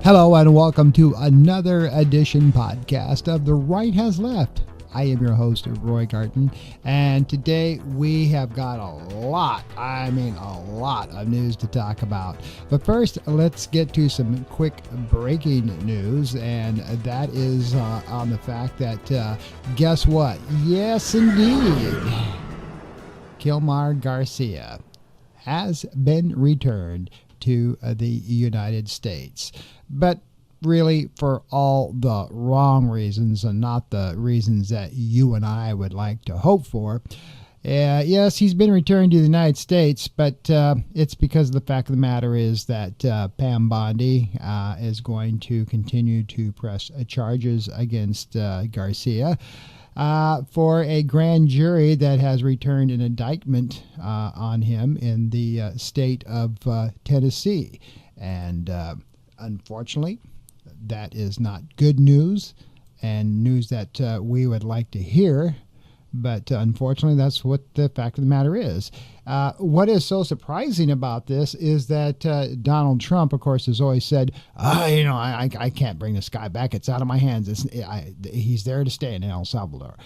Hello and welcome to another edition podcast of The Right Has Left. I am your host, Roy Garten, and today we have got a lot of news to talk about. But first, let's get to some quick breaking news, and that is on the fact that, guess what? Yes, indeed. Kilmar Garcia has been returned to the United States. But really for all the wrong reasons and not the reasons that you and I would like to hope for. Yes, he's been returned to the United States, but it's because the fact of the matter is that Pam Bondi is going to continue to press charges against Garcia for a grand jury that has returned an indictment on him in the state of Tennessee. And unfortunately, that is not good news and news that we would like to hear. But unfortunately, that's what the fact of the matter is. What is so surprising about this is that Donald Trump, of course, has always said, I can't bring this guy back. It's out of my hands. He's there to stay in El Salvador.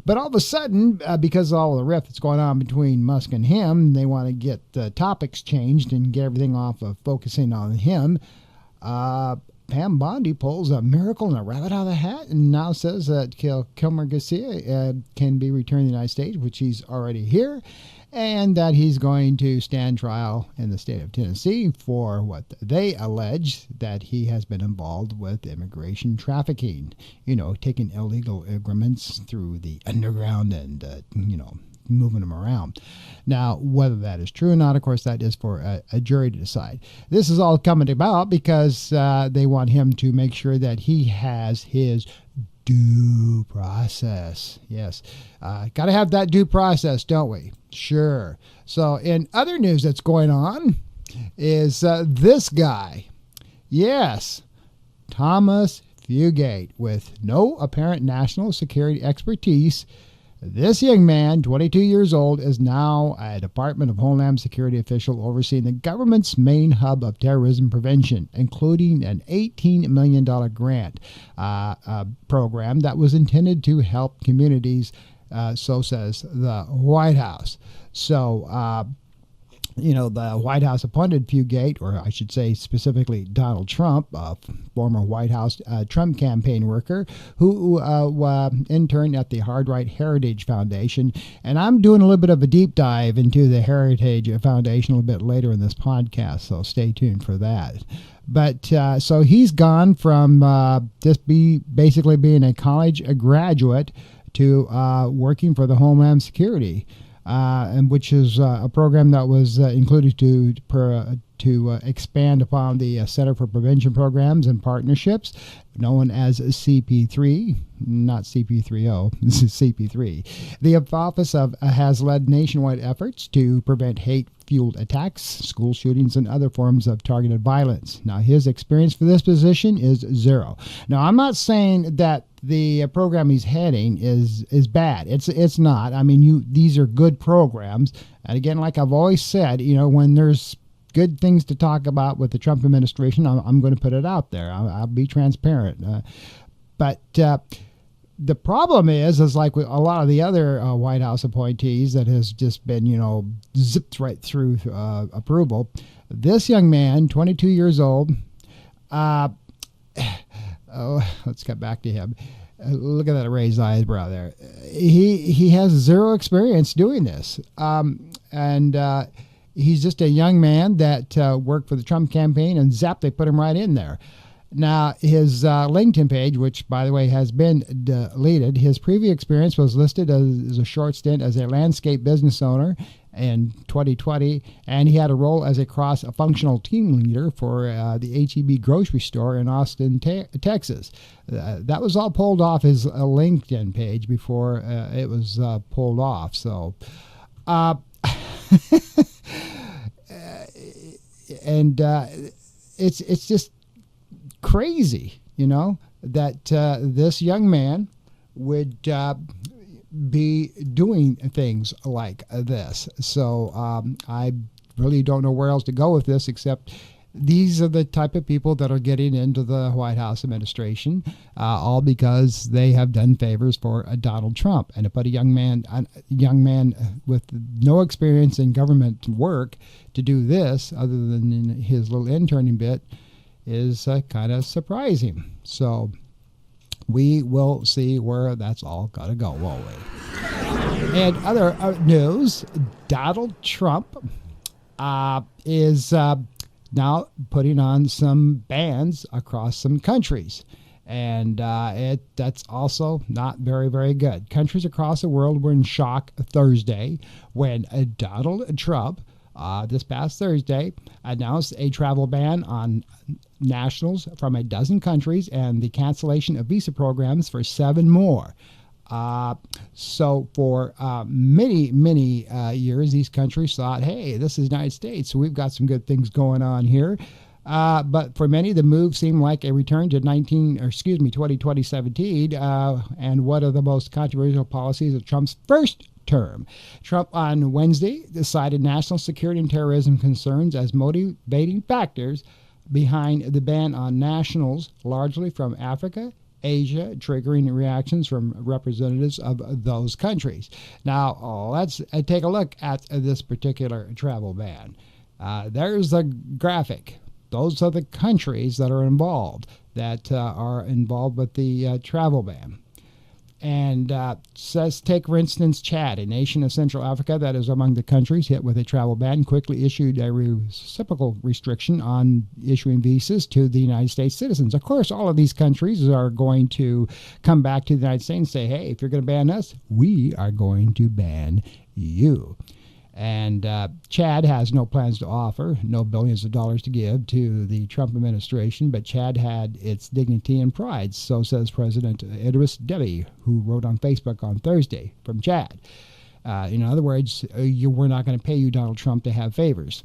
But all of a sudden, because of all the rift that's going on between Musk and him, they want to get the topics changed and get everything off of focusing on him. Pam Bondi pulls a miracle and a rabbit out of the hat and now says that Kilmar Garcia can be returned to the United States, which he's already here, and that he's going to stand trial in the state of Tennessee for what they allege that he has been involved with immigration trafficking, taking illegal immigrants through the underground and, moving them around. Now, whether that is true or not, of course, that is for a jury to decide. This is all coming about because they want him to make sure that he has his due process. Yes, got to have that due process, don't we? Sure. So in other news that's going on is this guy. Yes, Thomas Fugate, with no apparent national security expertise. This young man, 22 years old, is now a Department of Homeland Security official overseeing the government's main hub of terrorism prevention, including an $18 million grant program that was intended to help communities, so says the White House. So, the White House appointed Fugate, or I should say specifically Donald Trump, a former White House Trump campaign worker, who interned at the Hard Right Heritage Foundation. And I'm doing a little bit of a deep dive into the Heritage Foundation a little bit later in this podcast, so stay tuned for that. But so he's gone from basically being a college graduate to working for the Homeland Security. And which is a program that was included to expand upon the Center for Prevention Programs and Partnerships, known as CP3, not CP3O, this is CP3. The office has led nationwide efforts to prevent hate-fueled attacks, school shootings, and other forms of targeted violence. Now, his experience for this position is zero. Now, I'm not saying that the program he's heading is bad. It's not. I mean, these are good programs. And again, like I've always said, when there's good things to talk about with the Trump administration, I'm going to put it out there. I'll be transparent. But the problem is like with a lot of the other White House appointees that has just been, zipped right through approval. This young man, 22 years old, let's get back to him. Look at that raised eyebrow there. He has zero experience doing this. And he's just a young man that worked for the Trump campaign, and zap, they put him right in there. Now, his LinkedIn page, which, by the way, has been deleted, his previous experience was listed as a short stint as a landscape business owner in 2020, and he had a role as a cross-functional team leader for the H-E-B grocery store in Austin, Texas. That was all pulled off his LinkedIn page before it was pulled off. So, and it's just crazy, that this young man would be doing things like this. So I really don't know where else to go with this except these are the type of people that are getting into the White House administration, all because they have done favors for Donald Trump. And to put a young man with no experience in government work to do this, other than in his little interning bit, is kind of surprising. So we will see where that's all got to go, won't we? And other news, Donald Trump is now putting on some bans across some countries. And that's also not very, very good. Countries across the world were in shock Thursday when Donald Trump, this past Thursday, announced a travel ban on nationals from a dozen countries and the cancellation of visa programs for 7 more. So for many years, these countries thought, hey, this is the United States, so we've got some good things going on here. But for many, the move seemed like a return to 2017, and one of the most controversial policies of Trump's first term. Trump on Wednesday decided national security and terrorism concerns as motivating factors behind the ban on nationals, largely from Africa, Asia, triggering reactions from representatives of those countries. Now, let's take a look at this particular travel ban. There's the graphic. Those are the countries that are involved with the travel ban. And says, take for instance Chad, a nation of Central Africa that is among the countries hit with a travel ban, quickly issued a reciprocal restriction on issuing visas to the United States citizens. Of course, all of these countries are going to come back to the United States and say, hey, if you're going to ban us, we are going to ban you. And Chad has no plans to offer, no billions of dollars to give to the Trump administration, but Chad had its dignity and pride, so says President Idris Deby, who wrote on Facebook on Thursday from Chad. In other words, we're not going to pay you, Donald Trump, to have favors.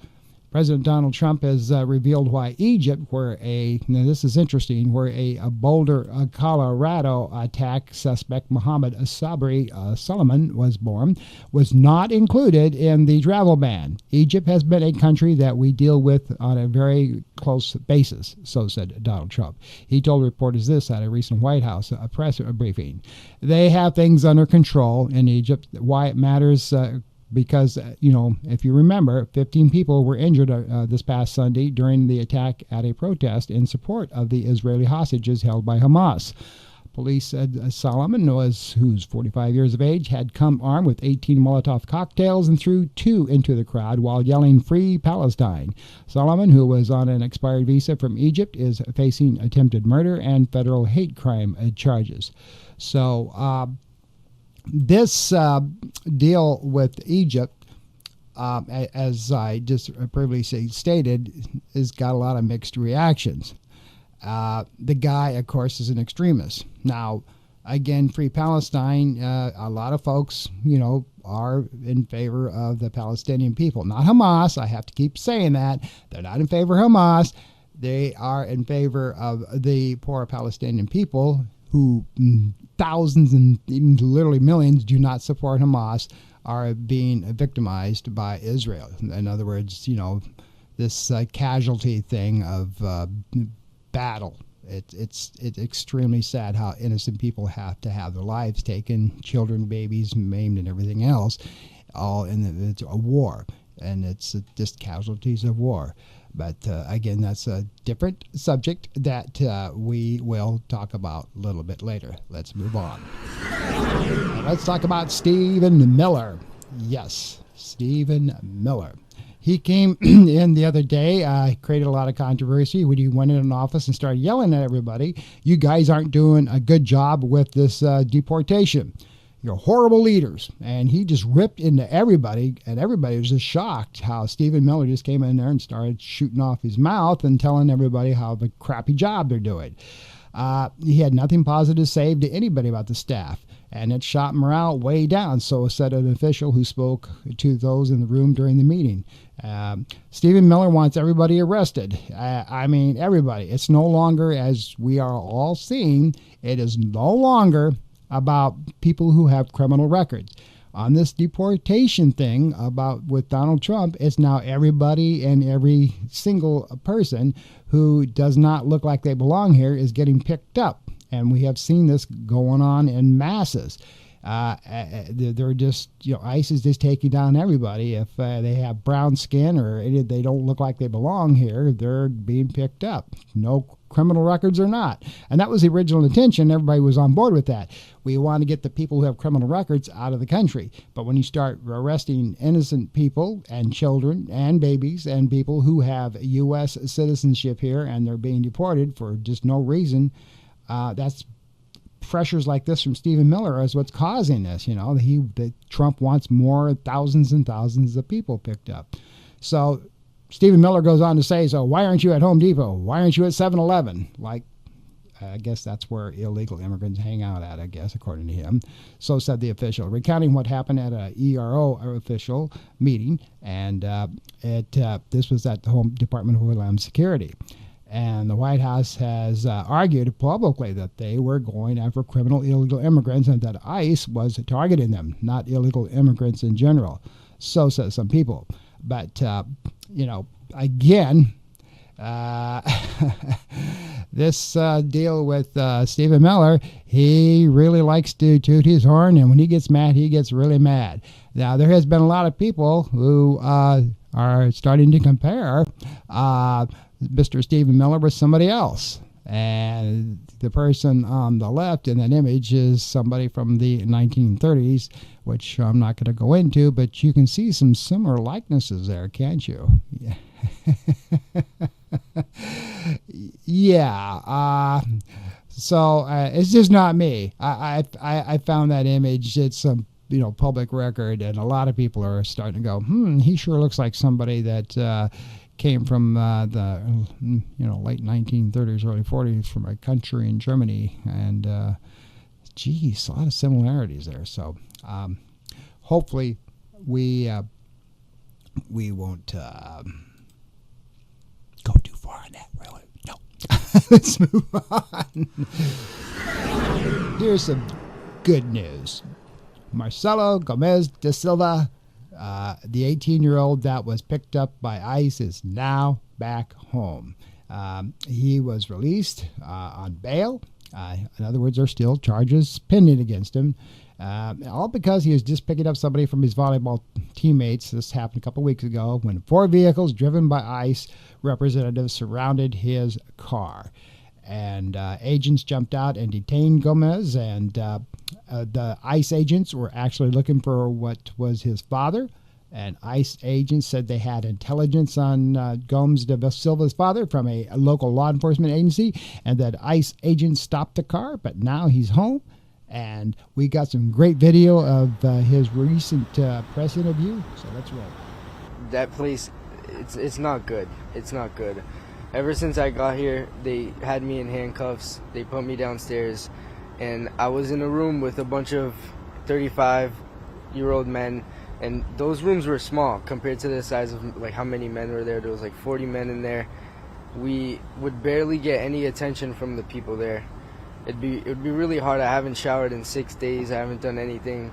President Donald Trump has revealed why Egypt, now this is interesting, where a Boulder, Colorado attack suspect Mohammed Sabri Solomon was born, was not included in the travel ban. Egypt has been a country that we deal with on a very close basis, so said Donald Trump. He told reporters this at a recent White House press briefing. They have things under control in Egypt. Why it matters, because, if you remember, 15 people were injured this past Sunday during the attack at a protest in support of the Israeli hostages held by Hamas. Police said Solomon, who's 45 years of age, had come armed with 18 Molotov cocktails and threw 2 into the crowd while yelling, "Free Palestine." Solomon, who was on an expired visa from Egypt, is facing attempted murder and federal hate crime charges. So, this deal with Egypt, as I just previously stated, has got a lot of mixed reactions. The guy, of course, is an extremist. Now, again, Free Palestine, a lot of folks, are in favor of the Palestinian people. Not Hamas. I have to keep saying that. They're not in favor of Hamas. They are in favor of the poor Palestinian people who thousands and even literally millions do not support Hamas, are being victimized by Israel. In other words, this casualty thing of battle. It's extremely sad how innocent people have to have their lives taken, children, babies maimed, and everything else, all in a war. And it's just casualties of war. But again, that's a different subject that we will talk about a little bit later. Let's move on. Let's talk about Stephen Miller. Yes, Stephen Miller. He came in the other day, created a lot of controversy when he went in an office and started yelling at everybody, "You guys aren't doing a good job with this deportation. You're horrible leaders." And he just ripped into everybody, and everybody was just shocked how Stephen Miller just came in there and started shooting off his mouth and telling everybody how the crappy job they're doing. He had nothing positive to say to anybody about the staff, and it shot morale way down, so said an official who spoke to those in the room during the meeting. Stephen Miller wants everybody arrested. Everybody. It's no longer, as we are all seeing, it is no longer about people who have criminal records. on this deportation thing about with Donald Trump, it's now everybody and every single person who does not look like they belong here is getting picked up. And we have seen this going on in masses. They're just, ICE is just taking down everybody. If they have brown skin or they don't look like they belong here, they're being picked up. No criminal records or not. And that was the original intention. Everybody was on board with that. We want to get the people who have criminal records out of the country. But when you start arresting innocent people and children and babies and people who have U.S. citizenship here and they're being deported for just no reason, that's pressures like this from Stephen Miller is what's causing this. Trump wants more, thousands and thousands of people picked up. So Stephen Miller goes on to say, so why aren't you at Home Depot? Why aren't you at 7-Eleven? Like, I guess that's where illegal immigrants hang out at, I guess, according to him. So said the official, recounting what happened at a ERO official meeting. And this was at the Home Department of Homeland Security. And the White House has argued publicly that they were going after criminal illegal immigrants and that ICE was targeting them, not illegal immigrants in general. So says some people. But, again, this deal with Stephen Miller, he really likes to toot his horn, and when he gets mad, he gets really mad. Now, there has been a lot of people who are starting to compare Mr. Stephen Miller with somebody else. And the person on the left in that image is somebody from the 1930s, which I'm not going to go into, but you can see some similar likenesses there, can't you? Yeah. So it's just not me. I found that image. It's some public record, and a lot of people are starting to go, he sure looks like somebody that came from the late 1930s, early 40s, from a country in Germany, and geez, a lot of similarities there. So hopefully we won't go too far on that. Really, no. Let's move on. Here's some good news. Marcelo Gomez da Silva, the 18-year-old that was picked up by ICE, is now back home. He was released on bail. In other words, there are still charges pending against him. All because he was just picking up somebody from his volleyball teammates. This happened a couple weeks ago when 4 vehicles driven by ICE representatives surrounded his car. And agents jumped out and detained Gomez, and the ICE agents were actually looking for what was his father. And ICE agents said they had intelligence on Gomes da Silva's father from a local law enforcement agency, and that ICE agents stopped the car, but now he's home. And we got some great video of his recent press interview, so let's roll. That place, it's not good. It's not good. Ever since I got here, they had me in handcuffs. They put me downstairs, and I was in a room with a bunch of 35-year-old men, and those rooms were small compared to the size of like how many men were there. There was like 40 men in there. We would barely get any attention from the people there. It would be really hard. I haven't showered in 6 days. I haven't done anything.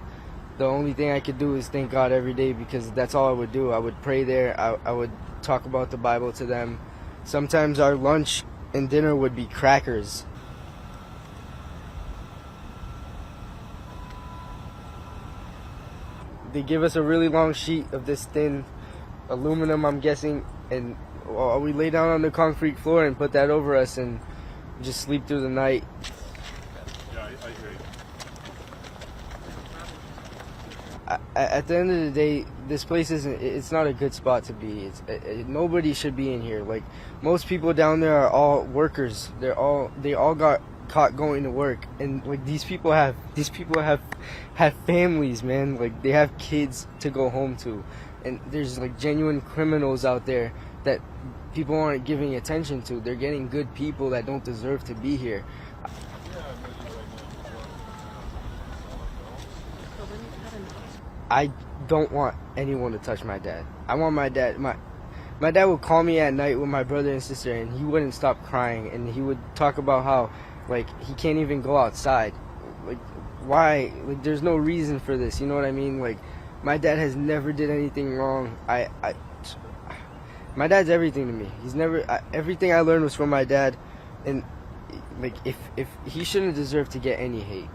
The only thing I could do is thank God every day, because that's all I would do. I would pray there. I would talk about the Bible to them. Sometimes our lunch and dinner would be crackers. They give us a really long sheet of this thin aluminum, I'm guessing, and we lay down on the concrete floor and put that over us and just sleep through the night. Yeah, I hear you. At the end of the day, this place it's not a good spot to be. Nobody should be in here. Like, most people down there are all workers. They all got caught going to work, and like these people have families, man. Like, they have kids to go home to, and there's like genuine criminals out there that people aren't giving attention to. They're getting good people that don't deserve to be here. I don't want anyone to touch my dad. I want my dad. My dad would call me at night with my brother and sister, and he wouldn't stop crying, and he would talk about how, like, he can't even go outside. Like, why? Like, there's no reason for this. You know what I mean? Like, my dad has never did anything wrong. My dad's everything to me. He's never everything I learned was from my dad, and like if he shouldn't deserve to get any hate.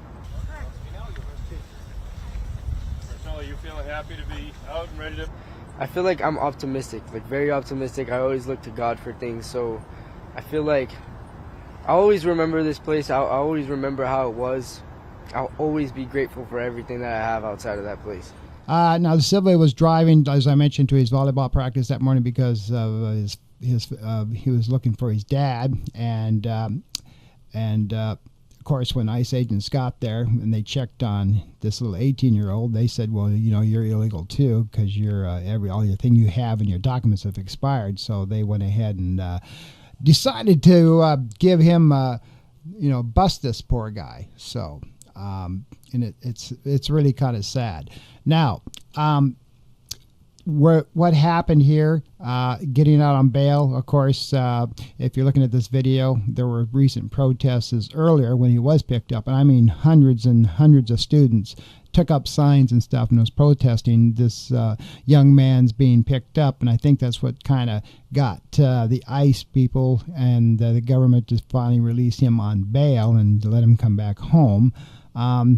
Marcelo, you feeling happy to be out and ready to? I feel like I'm optimistic, like very optimistic. I always look to God for things, so I feel like I always remember this place. I always remember how it was. I'll always be grateful for everything that I have outside of that place. Now, Silva was driving, as I mentioned, to his volleyball practice that morning because of he was looking for his dad, and of course, when ICE agents got there and they checked on this little 18-year-old, they said, "Well, you know, you're illegal too because you're all your thing you have and your documents have expired." So they went ahead and decided to give him, bust this poor guy. So. And it's really kind of sad. Now, what happened here, getting out on bail, of course, if you're looking at this video, there were recent protests earlier when he was picked up, and I mean hundreds and hundreds of students took up signs and stuff and was protesting this young man's being picked up, and I think that's what kind of got the ICE people and the government to finally release him on bail and let him come back home.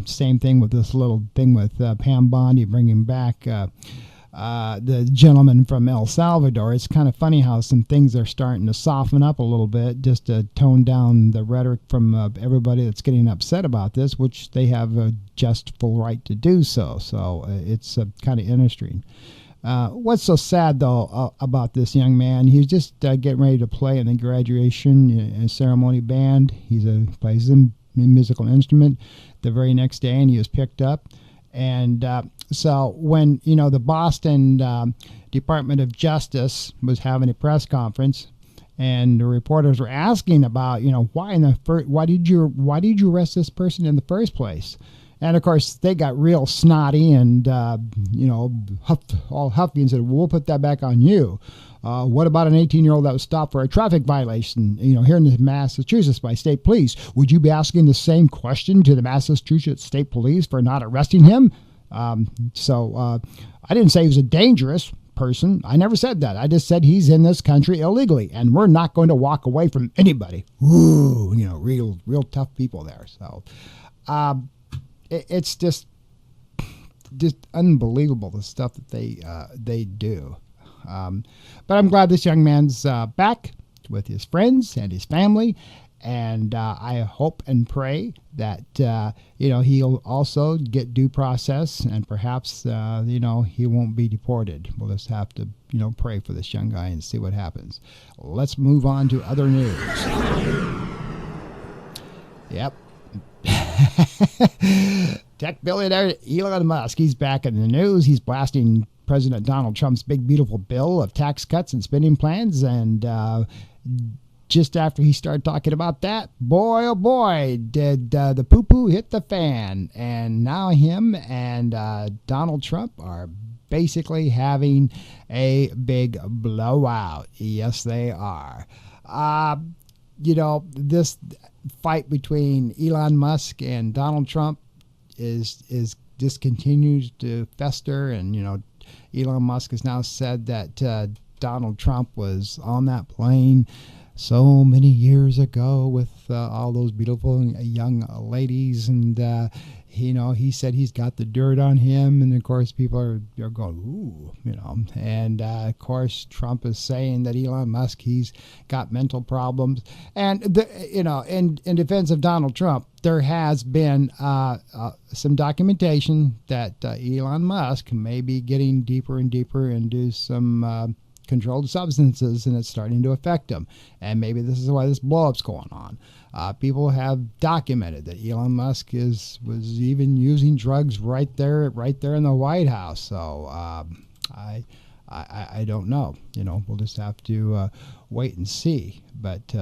Same thing with this little thing with Pam Bondi bringing back the gentleman from El Salvador. It's kind of funny how some things are starting to soften up a little bit just to tone down the rhetoric from everybody that's getting upset about this, which they have a just full right to do so. So it's kind of interesting. What's so sad, though, about this young man, he's just getting ready to play in the graduation ceremony band. He plays a musical instrument. The very next day, and he was picked up. And so when, the Boston Department of Justice was having a press conference, and the reporters were asking about, why did you arrest this person in the first place? And of course, they got real snotty and all huffy and said, "Well, we'll put that back on you. What about an 18-year-old that was stopped for a traffic violation, here in Massachusetts by state police? Would you be asking the same question to the Massachusetts State Police for not arresting him?" So I didn't say he was a dangerous person. I never said that. I just said he's in this country illegally, and we're not going to walk away from anybody. Ooh, real tough people there. So it's just unbelievable, the stuff that they do. But I'm glad this young man's back with his friends and his family, and I hope and pray that he'll also get due process, and perhaps he won't be deported. We'll just have to pray for this young guy and see what happens. Let's move on to other news. Yep. Tech billionaire Elon Musk, he's back in the news. He's blasting President Donald Trump's big, beautiful bill of tax cuts and spending plans. And just after he started talking about that, boy, oh boy, did the poo-poo hit the fan. And now him and Donald Trump are basically having a big blowout. Yes, they are. This fight between Elon Musk and Donald Trump is just continues to fester, and Elon Musk has now said that Donald Trump was on that plane so many years ago with all those beautiful young ladies, and he said he's got the dirt on him, and of course people are going, ooh, and of course Trump is saying that Elon Musk, he's got mental problems, and in defense of Donald Trump, there has been some documentation that Elon Musk may be getting deeper and deeper into some controlled substances, and it's starting to affect him. And maybe this is why this blow-up's going on. People have documented that Elon Musk was even using drugs right there in the White House. So I don't know. We'll just have to wait and see. But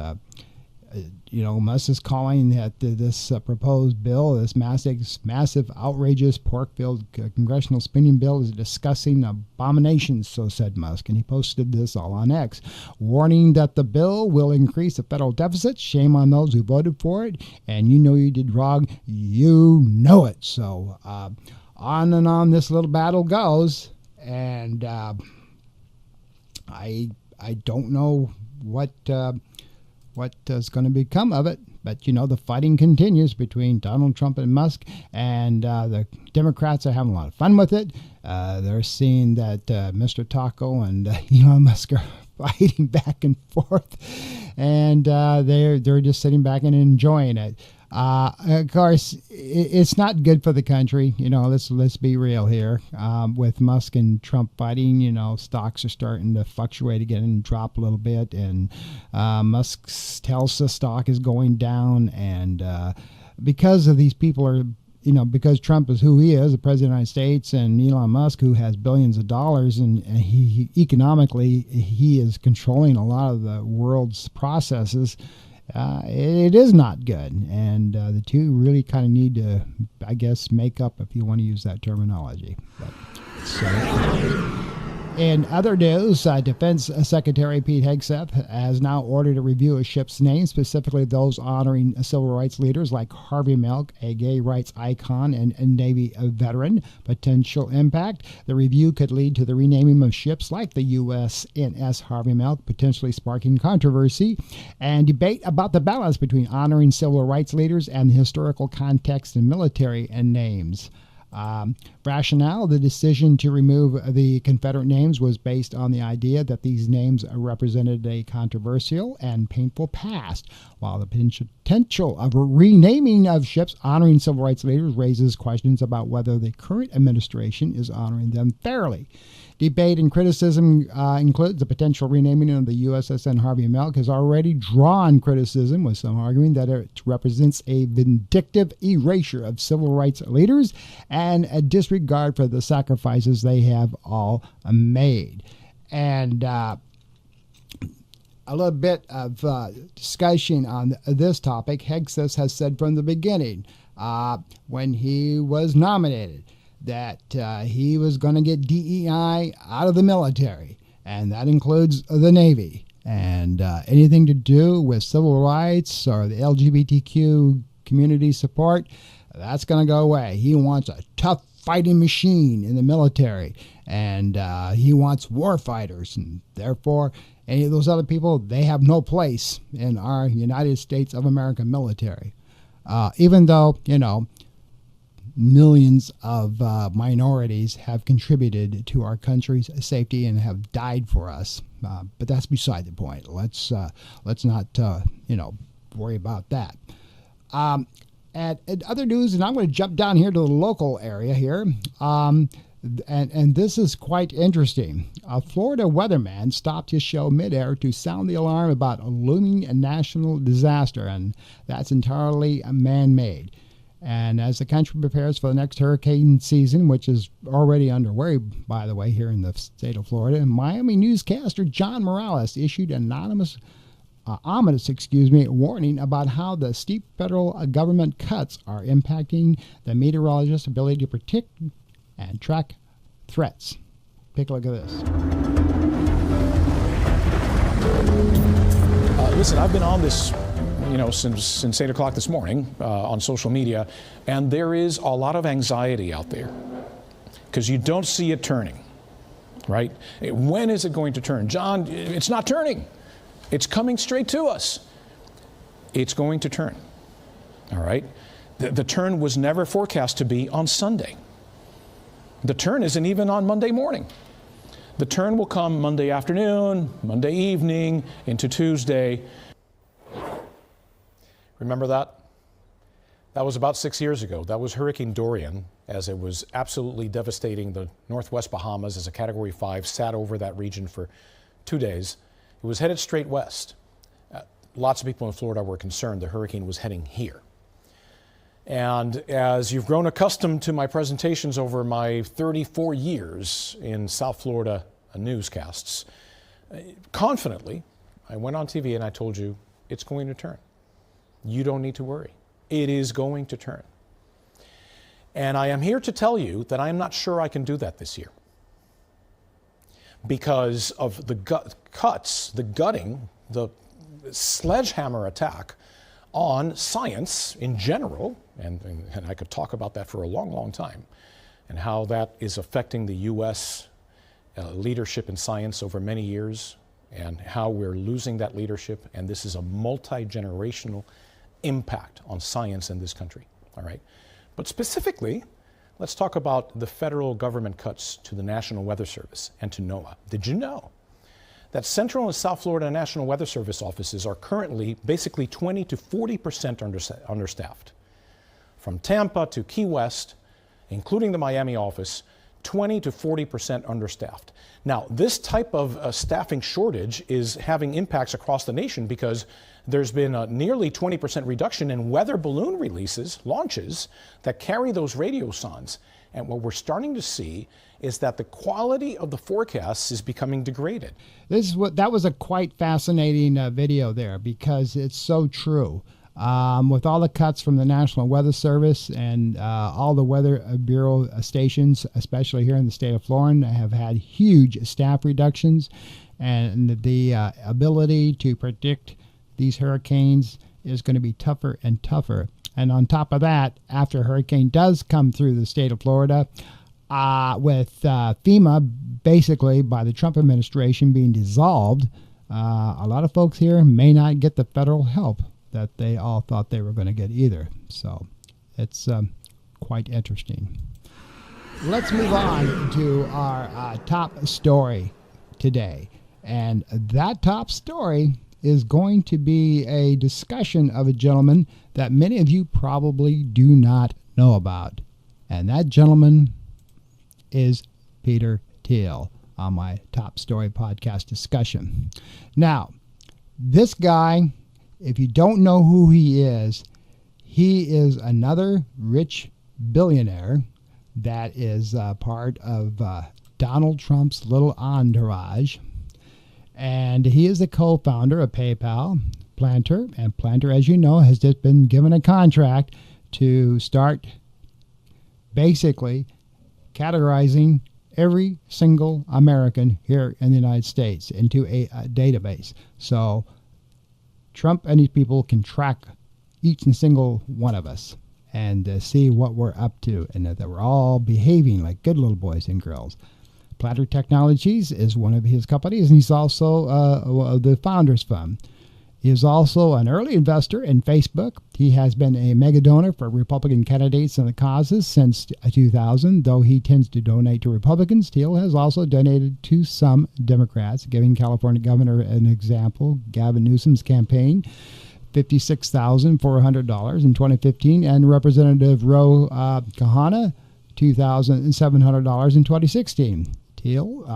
Musk is calling that this proposed bill, this massive, outrageous, pork-filled congressional spending bill, is a disgusting abomination, so said Musk. And he posted this all on X, warning that the bill will increase the federal deficit. Shame on those who voted for it. And you know you did wrong. You know it. So on and on this little battle goes. And I don't know what is going to become of it. But, the fighting continues between Donald Trump and Musk, and the Democrats are having a lot of fun with it. They're seeing that Mr. Taco and Elon Musk are fighting back and forth, and they're just sitting back and enjoying it. Of course, it's not good for the country. Let's be real here. With Musk and Trump fighting, stocks are starting to fluctuate again and drop a little bit. And Musk's Tesla stock is going down. And because of these people are, because Trump is who he is, the president of the United States, and Elon Musk, who has billions of dollars, and he economically, he is controlling a lot of the world's processes. It is not good, and the two really kind of need to, I guess, make up, if you want to use that terminology. In other news, Defense Secretary Pete Hegseth has now ordered a review of ships' names, specifically those honoring civil rights leaders like Harvey Milk, a gay rights icon and Navy veteran. Potential impact: the review could lead to the renaming of ships like the USNS Harvey Milk, potentially sparking controversy and debate about the balance between honoring civil rights leaders and the historical context and military names. Rationale: the decision to remove the Confederate names was based on the idea that these names represented a controversial and painful past, while the potential of renaming of ships honoring civil rights leaders raises questions about whether the current administration is honoring them fairly. Debate and criticism includes the potential renaming of the USSN Harvey Milk has already drawn criticism, with some arguing that it represents a vindictive erasure of civil rights leaders and a disregard for the sacrifices they have all made. And a little bit of discussion on this topic. Hegseth has said from the beginning, when he was nominated, that he was going to get DEI out of the military, and that includes the Navy. And anything to do with civil rights or the LGBTQ community support, that's going to go away. He wants a tough fighting machine in the military, and he wants war fighters, and therefore any of those other people, they have no place in our United States of America military. Even though, millions of minorities have contributed to our country's safety and have died for us, but that's beside the point. Let's not worry about that. At other news, and I'm going to jump down here to the local area here, and this is quite interesting. A Florida weatherman stopped his show midair to sound the alarm about a looming national disaster, and that's entirely man-made. And as the country prepares for the next hurricane season, which is already underway, by the way, here in the state of Florida, Miami newscaster John Morales issued an ominous warning about how the steep federal government cuts are impacting the meteorologist's ability to predict and track threats. Take a look at this. Listen, I've been on this since 8 o'clock this morning on social media, and there is a lot of anxiety out there because you don't see it turning, right? When is it going to turn? John, it's not turning. It's coming straight to us. It's going to turn, all right? The turn was never forecast to be on Sunday. The turn isn't even on Monday morning. The turn will come Monday afternoon, Monday evening, into Tuesday. Remember that? That was about 6 years ago. That was Hurricane Dorian, as it was absolutely devastating the northwest Bahamas as a Category 5, sat over that region for 2 days. It was headed straight west. Lots of people in Florida were concerned the hurricane was heading here. And as you've grown accustomed to my presentations over my 34 years in South Florida newscasts, confidently, I went on TV and I told you it's going to turn. You don't need to worry. It is going to turn. And I am here to tell you that I am not sure I can do that this year because of the gutting, the sledgehammer attack on science in general, and I could talk about that for a long, long time, and how that is affecting the U.S. Leadership in science over many years, and how we're losing that leadership, and this is a multi-generational impact on science in this country, all right? But specifically, let's talk about the federal government cuts to the National Weather Service and to NOAA. Did you know that Central and South Florida National Weather Service offices are currently basically 20 to 40% understaffed? From Tampa to Key West, including the Miami office, 20 to 40% understaffed. Now, this type of staffing shortage is having impacts across the nation because there's been a nearly 20% reduction in weather balloon launches that carry those radiosondes. And what we're starting to see is that the quality of the forecasts is becoming degraded. That was a quite fascinating video there because it's so true. With all the cuts from the National Weather Service and all the Weather Bureau stations, especially here in the state of Florida, have had huge staff reductions, and the ability to predict these hurricanes is going to be tougher and tougher. And on top of that, after a hurricane does come through the state of Florida, with FEMA basically by the Trump administration being dissolved, a lot of folks here may not get the federal help that they all thought they were going to get either. So it's quite interesting. Let's move on to our top story today. And that top story is going to be a discussion of a gentleman that many of you probably do not know about. And that gentleman is Peter Thiel on my top story podcast discussion. Now, this guy, if you don't know who he is another rich billionaire that is part of Donald Trump's little entourage. And he is the co-founder of PayPal, Planter. And Planter, as you know, has just been given a contract to start basically categorizing every single American here in the United States into a database. So Trump and his people can track each and single one of us and see what we're up to and that we're all behaving like good little boys and girls. Planter Technologies is one of his companies, and he's also the Founders Fund. He is also an early investor in Facebook. He has been a mega donor for Republican candidates and the causes since 2000, though he tends to donate to Republicans. Thiel has also donated to some Democrats, giving California governor an example, Gavin Newsom's campaign, $56,400 in 2015, and Representative Ro Khanna, $2,700 in 2016. Thiel,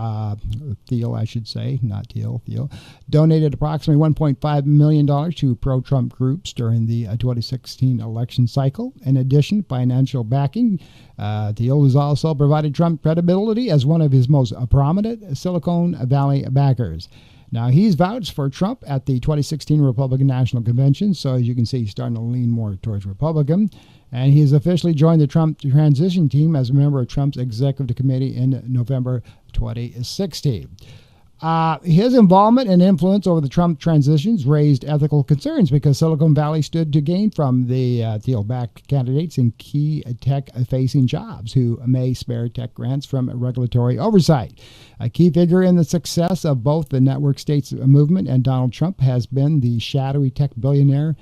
donated approximately $1.5 million to pro-Trump groups during the 2016 election cycle. In addition, financial backing. Thiel has also provided Trump credibility as one of his most prominent Silicon Valley backers. Now, he's vouched for Trump at the 2016 Republican National Convention, so as you can see, he's starting to lean more towards Republican. And he has officially joined the Trump transition team as a member of Trump's executive committee in November 2016. His involvement and influence over the Trump transitions raised ethical concerns because Silicon Valley stood to gain from the Thiel-backed candidates in key tech-facing jobs who may spare tech grants from regulatory oversight. A key figure in the success of both the network states movement and Donald Trump has been the shadowy tech billionaire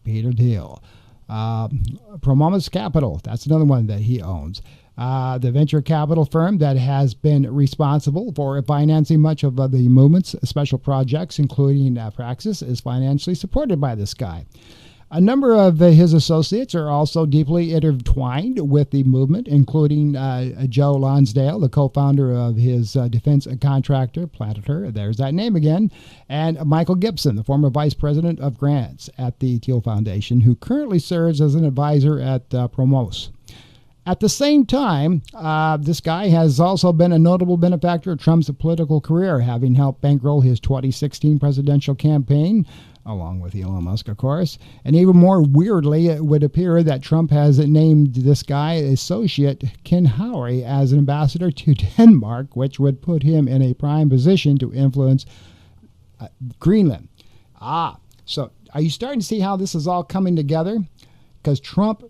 Peter Thiel. Promos Capital, that's another one that he owns. The venture capital firm that has been responsible for financing much of the movement's special projects, including Praxis, is financially supported by this guy. A number of his associates are also deeply intertwined with the movement, including Joe Lonsdale, the co-founder of his defense contractor, Planter, there's that name again, and Michael Gibson, the former vice president of grants at the Thiel Foundation, who currently serves as an advisor at Promos. At the same time, this guy has also been a notable benefactor of Trump's political career, having helped bankroll his 2016 presidential campaign, along with Elon Musk, of course. And even more weirdly, it would appear that Trump has named this guy, associate Ken Howry, as an ambassador to Denmark, which would put him in a prime position to influence Greenland. So are you starting to see how this is all coming together? Because Trump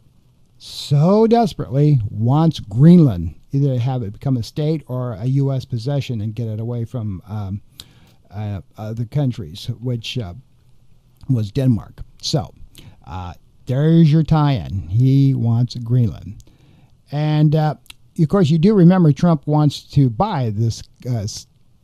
so desperately wants Greenland, either to have it become a state or a U.S. possession and get it away from other countries, which was Denmark. So there's your tie-in. He wants Greenland. And, of course, you do remember Trump wants to buy this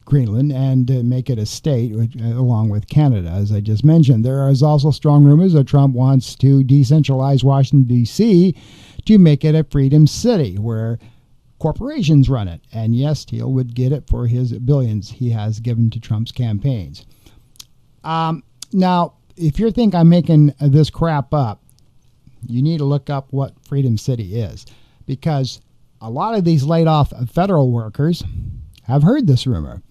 Greenland and make it a state, along with Canada, as I just mentioned. There is also strong rumors that Trump wants to decentralize Washington, D.C. to make it a freedom city where corporations run it. And yes, Steele would get it for his billions he has given to Trump's campaigns. Now, if you think I'm making this crap up, you need to look up what Freedom City is, because a lot of these laid off federal workers have heard this rumor,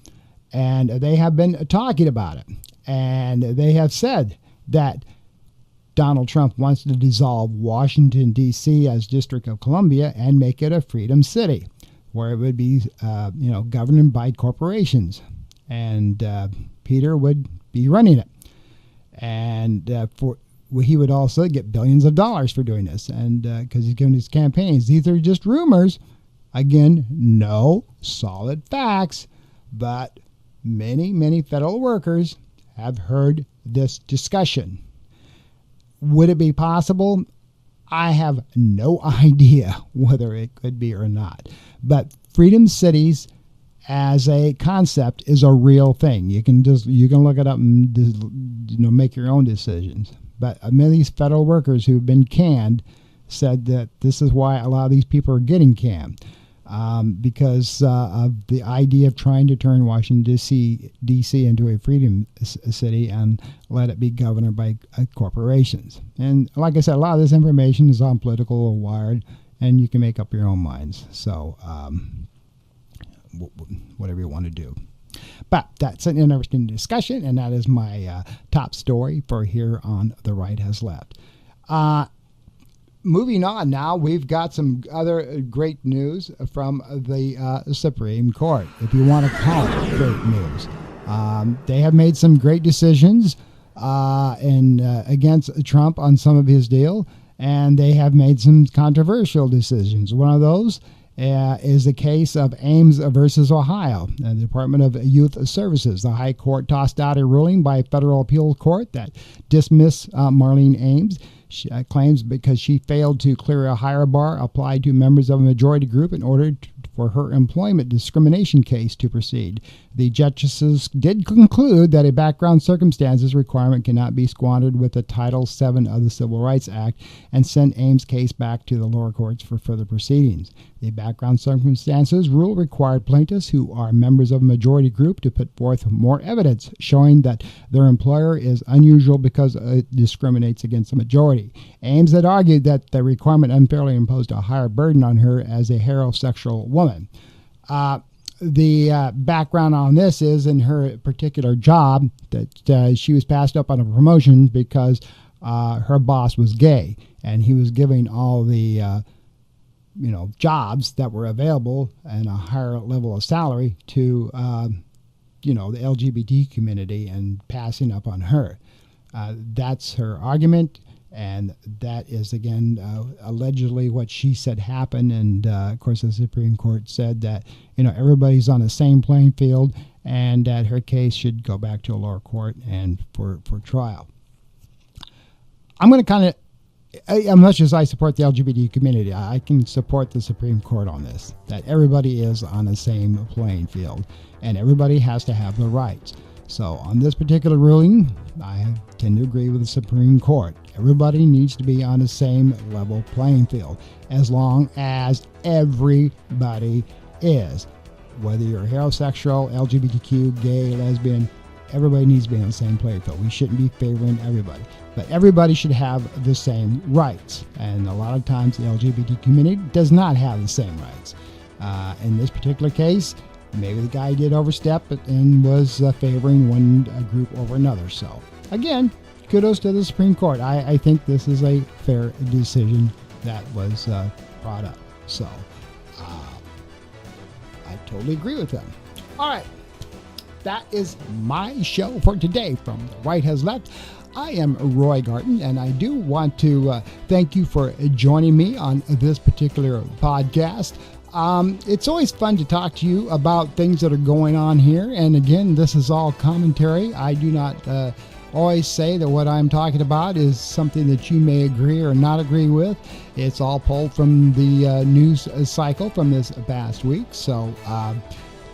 and they have been talking about it. And they have said that Donald Trump wants to dissolve Washington, D.C. as District of Columbia and make it a freedom city where it would be, governed by corporations. And Peter would be running it. And he would also get billions of dollars for doing this, and because he's giving his campaigns. These are just rumors. Again, no solid facts, but many, many federal workers have heard this discussion. Would it be possible? I have no idea whether it could be or not. But freedom cities as a concept is a real thing. You can look it up and make your own decisions. But many of these federal workers who've been canned said that this is why a lot of these people are getting canned, because of the idea of trying to turn Washington, D.C. into a freedom city and let it be governed by corporations. And like I said, a lot of this information is on Political Wired, and you can make up your own minds. So whatever you want to do. But that's an interesting discussion, and that is my top story for here on The Right Has Left. Moving on now, we've got some other great news from the Supreme Court, if you want to call it great news. They have made some great decisions against Trump on some of his deal, and they have made some controversial decisions. One of those is the case of Ames versus Ohio, the Department of Youth Services. The High Court tossed out a ruling by a federal appeal court that dismissed Marlene Ames. She claims because she failed to clear a higher bar applied to members of a majority group in order for her employment discrimination case to proceed. The justices did conclude that a background circumstances requirement cannot be squandered with the Title VII of the Civil Rights Act and sent Ames' case back to the lower courts for further proceedings. The background circumstances rule required plaintiffs who are members of a majority group to put forth more evidence showing that their employer is unusual because it discriminates against the majority. Ames had argued that the requirement unfairly imposed a higher burden on her as a heterosexual woman. The background on this is in her particular job that she was passed up on a promotion because her boss was gay, and he was giving all the jobs that were available and a higher level of salary to the LGBT community and passing up on her. That's her argument. And that is, again, allegedly what she said happened. And, of course, the Supreme Court said that, everybody's on the same playing field and that her case should go back to a lower court and for trial. I'm going to kind of, as much as I support the LGBT community, I can support the Supreme Court on this, that everybody is on the same playing field and everybody has to have the rights. So on this particular ruling, I tend to agree with the Supreme Court. Everybody needs to be on the same level playing field as long as everybody is. Whether you're heterosexual, LGBTQ, gay, lesbian, everybody needs to be on the same playing field. We shouldn't be favoring everybody, but everybody should have the same rights. And a lot of times the LGBT community does not have the same rights. In this particular case, maybe the guy did overstep and was favoring one group over another. So again, kudos to the Supreme Court. I think this is a fair decision that was brought up. So I totally agree with them. All right. That is my show for today from The Right Has Left. I am Roy Garten, and I do want to thank you for joining me on this particular podcast. It's always fun to talk to you about things that are going on here. And again, this is all commentary. I do not always say that what I'm talking about is something that you may agree or not agree with. It's all pulled from the news cycle from this past week. So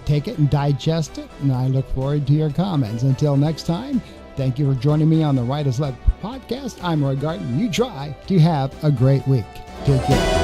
take it and digest it, and I look forward to your comments. Until next time, thank you for joining me on the Right Has Left podcast. I'm Roy Garten. You try to have a great week. Take care.